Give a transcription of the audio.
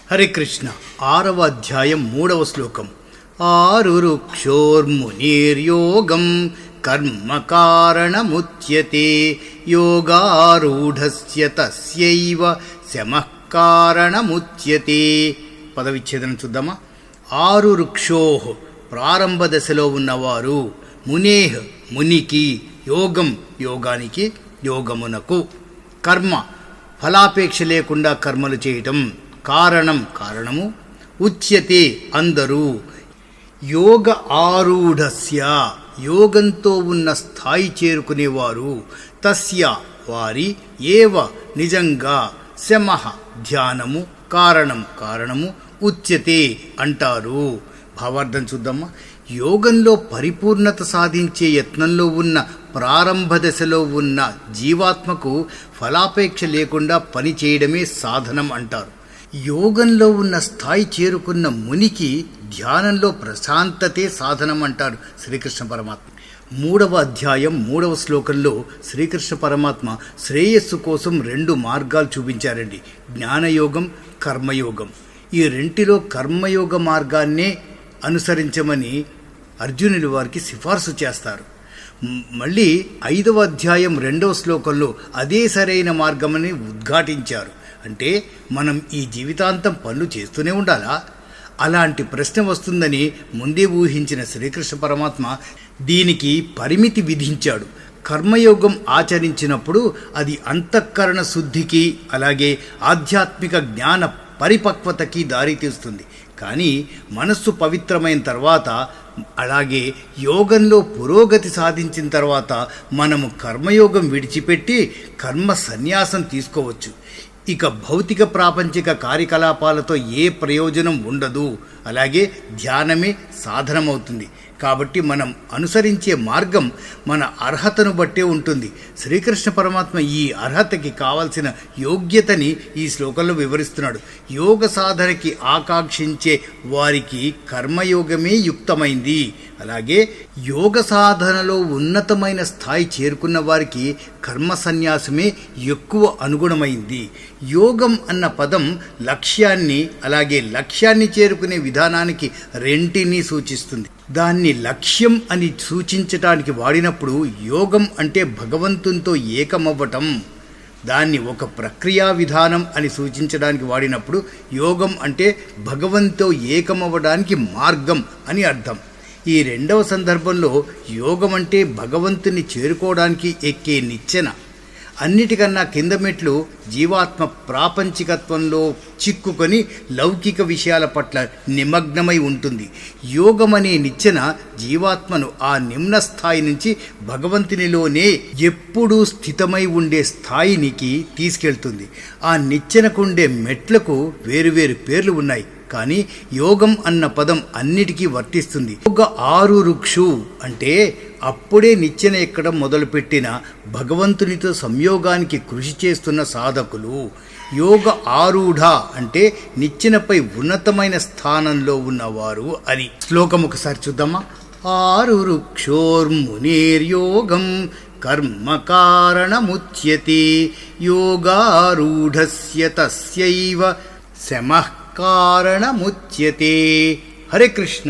హరే కృష్ణ. 6వ అధ్యాయం 3వ శ్లోకం. ఆరురుక్షోర్మునిర్యోగం కర్మ కారణముచ్యతే యోగారూఢస్య తస్యైవ శమః కారణముచ్యతే. పదవిచ్ఛేదనం చూద్దామా. 6 వృక్షోః ప్రారంభ దశలో ఉన్నవారు, మునేః మునికి, యోగం యోగానికి యోగమునకు, కర్మ ఫలాపేక్ష లేకుండా కర్మలు చేయటం, కారణం కారణము, ఉచ్యతే అందరూ, యోగ ఆరూఢస్య యోగంతో ఉన్న స్థాయి చేరుకునేవారు, తస్య వారి, ఏవ నిజంగా, శమః ధ్యానము, కారణం కారణము, ఉచ్యతే అంటారు. భావార్థం చూద్దామా. యోగంలో పరిపూర్ణత సాధించే యత్నంలో ఉన్న ప్రారంభ దశలో ఉన్న జీవాత్మకు ఫలాపేక్ష లేకుండా పని చేయడమే సాధనం అంటారు. యోగంలో ఉన్న స్థాయి చేరుకున్న మునికి ధ్యానంలో ప్రశాంతతే సాధనం అంటారు శ్రీకృష్ణ పరమాత్మ. 3వ అధ్యాయం 3వ శ్లోకంలో శ్రీకృష్ణ పరమాత్మ శ్రేయస్సు కోసం 2 మార్గాలు చూపించారండి. జ్ఞానయోగం, కర్మయోగం. ఈ రెంటిలో కర్మయోగ మార్గాన్నే అనుసరించమని అర్జునుడి వారికి సిఫార్సు చేస్తారు. మళ్ళీ 5వ అధ్యాయం 2వ శ్లోకంలో అదే సరైన మార్గమని ఉద్ఘాటించారు. అంటే మనం ఈ జీవితాంతం పనులు చేస్తూనే ఉండాలా? అలాంటి ప్రశ్న వస్తుందని ముందే ఊహించిన శ్రీకృష్ణ పరమాత్మ దీనికి పరిమితి విధించాడు. కర్మయోగం ఆచరించినప్పుడు అది అంతఃకరణ శుద్ధికి, అలాగే ఆధ్యాత్మిక జ్ఞాన పరిపక్వతకి దారితీస్తుంది. కానీ మనస్సు పవిత్రమైన తర్వాత, అలాగే యోగంలో పురోగతి సాధించిన తర్వాత మనము కర్మయోగం విడిచిపెట్టి కర్మ సన్యాసం తీసుకోవచ్చు. ఇక భౌతిక ప్రాపంచిక కార్యకలాపాలతో ఏ ప్రయోజనం ఉండదు. అలాగే ధ్యానమే సాధనమవుతుంది. కాబట్టి మనం అనుసరించే మార్గం మన అర్హతను బట్టే ఉంటుంది. శ్రీకృష్ణ పరమాత్మ ఈ అర్హతకి కావలసిన యోగ్యతని ఈ శ్లోకంలో వివరిస్తున్నాడు. యోగ సాధనకి ఆకాంక్షించే వారికి కర్మయోగమే యుక్తమైంది. అలాగే యోగ సాధనలో ఉన్నతమైన స్థాయి చేరుకున్న వారికి కర్మ సన్యాసమే ఎక్కువ అనుగుణమైంది. యోగం అన్న పదం లక్ష్యాన్ని, అలాగే లక్ష్యాన్ని చేరుకునే విధానానికి రెంటినీ సూచిస్తుంది. దాన్ని లక్ష్యం అని సూచించటానికి వాడినప్పుడు యోగం అంటే భగవంతునితో ఏకమవ్వటం, దాన్ని ఒక ప్రక్రియా విధానం అని సూచించడానికి వాడినప్పుడు యోగం అంటే భగవంతుతో ఏకమవ్వడానికి మార్గం అని అర్థం. ఈ 2వ సందర్భంలో యోగం అంటే భగవంతుని చేరుకోవడానికి ఎక్కే నిచ్చెన. అన్నిటికన్నా కింద మెట్లు జీవాత్మ ప్రాపంచికత్వంలో చిక్కుకొని లౌకిక విషయాల పట్ల నిమగ్నమై ఉంటుంది. యోగమనే నిచ్చెన జీవాత్మను ఆ నిమ్న స్థాయి నుంచి భగవంతునిలోనే ఎప్పుడూ స్థితమై ఉండే స్థాయినికి తీసుకెళ్తుంది. ఆ నిచ్చెనకుండే మెట్లకు వేరువేరు పేర్లు ఉన్నాయి, కానీ యోగం అన్న పదం అన్నిటికీ వర్తిస్తుంది. యోగ ఆరురుక్షు అంటే అప్పుడే నిచ్చెన ఎక్కడం మొదలుపెట్టిన భగవంతునితో సంయోగానికి కృషి చేస్తున్న సాధకులు. యోగ ఆరూఢ అంటే నిచ్చెనపై ఉన్నతమైన స్థానంలో ఉన్నవారు అని. శ్లోకం ఒకసారి చూద్దామా. ఆరురుక్షోర్మునిర్యోగం కర్మ కారణముచ్యతే యోగారూఢస్య తస్యైవ శమః కారణముచ్యతే. హరే కృష్ణ.